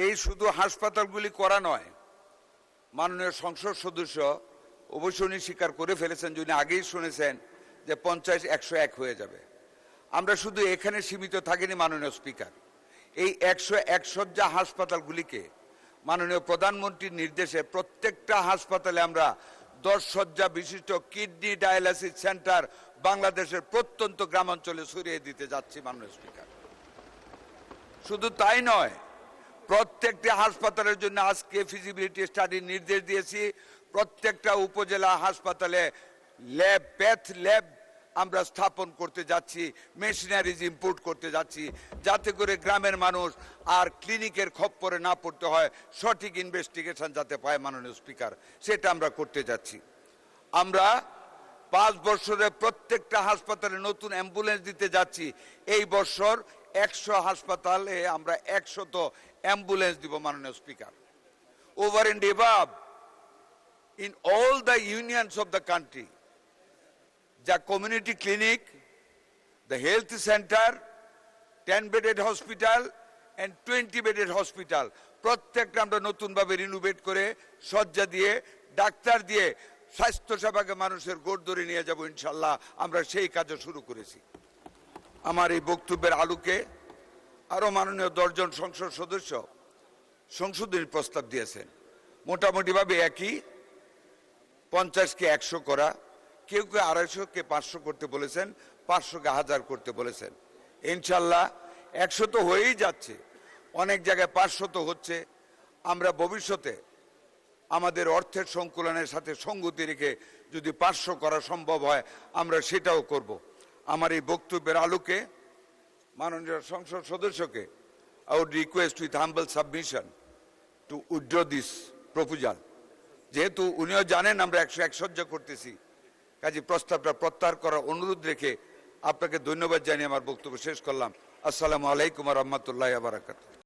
এই শুধু হাসপাতালগুলি করা নয়, মাননীয় সংসদ সদস্য অবশ্য উনি স্বীকার করে ফেলেছেন, যিনি আগেই শুনেছেন যে 50 101 হয়ে যাবে। আমরা শুধু এখানে সীমিত থাকিনি মাননীয় স্পিকার, এই 101 শয্যা হাসপাতালগুলিকে মাননীয় প্রধানমন্ত্রীর নির্দেশে প্রত্যেকটা হাসপাতালে আমরা 10 শয্যা বিশিষ্ট কিডনি ডায়ালাইসিস সেন্টার বাংলাদেশের প্রত্যন্ত গ্রামাঞ্চলে ছড়িয়ে দিতে যাচ্ছি মাননীয় স্পিকার। শুধু তাই নয়, প্রত্যেকটি হাসপাতালের জন্য আজকে ফিজিবিলিটি স্টাডির নির্দেশ দিয়েছি। প্রত্যেকটা উপজেলা হাসপাতালে ল্যাব, প্যাথ ল্যাব আমরা স্থাপন করতে যাচ্ছি, মেশিনারিজ ইম্পোর্ট করতে যাচ্ছি, যাতে করে গ্রামের মানুষ আর ক্লিনিকের খপ্পরে না পড়তে হয়, সঠিক ইনভেস্টিগেশন যাতে পায় মাননীয় স্পিকার, সেটা আমরা করতে যাচ্ছি। আমরা 5 বছরে প্রত্যেকটা হাসপাতালে নতুন অ্যাম্বুলেন্স দিতে যাচ্ছি। এই বছর 100 হাসপাতালে আমরা 100 অ্যাম্বুলেন্স দিব মাননীয় speaker. Over and above, in all the unions of the country, the community clinic, the health center, 10-bedded hospital and 20-bedded hospital, প্রত্যেকটা আমরা নতুনভাবে রিনোভেট করে শয্যা দিয়ে, ডাক্তার দিয়ে স্বাস্থ্যসেবাকে মানুষের গোড় ধরে নিয়ে যাব ইনশাল্লাহ। আমরা সেই কাজও শুরু করেছি। আমার এই বক্তব্যের আলোকে আরো মাননীয় 10 জন সংসদ সদস্য সংশোধনী প্রস্তাব দিয়েছেন। মোটামুটিভাবে একই, 50কে 100 করা, কেউ কেউ 250কে 500 করতে বলেছেন, 500কে 1000 করতে বলেছেন। ইনশাল্লাহ 100 তো হয়েই যাচ্ছে, অনেক জায়গায় 500 তো হচ্ছে। আমরা ভবিষ্যতে আমাদের অর্থের সংকুলনের সাথে সঙ্গতি রেখে যদি 500 করা সম্ভব হয় আমরা সেটাও করব। আমার এই বক্তব্যের আলোকে মাননীয় সংসদ সদস্যকে I would request with humble submission to withdraw this proposal. যেহেতু উনিও জানেন আমরা 101 শয্যা করতেছি, কাজে প্রস্তাবটা প্রত্যাহার করার অনুরোধ রেখে আপনাকে ধন্যবাদ জানিয়ে আমার বক্তব্য শেষ করলাম। আসসালামু আলাইকুম ওয়া রাহমাতুল্লাহি ওয়া বারাকাতুহু।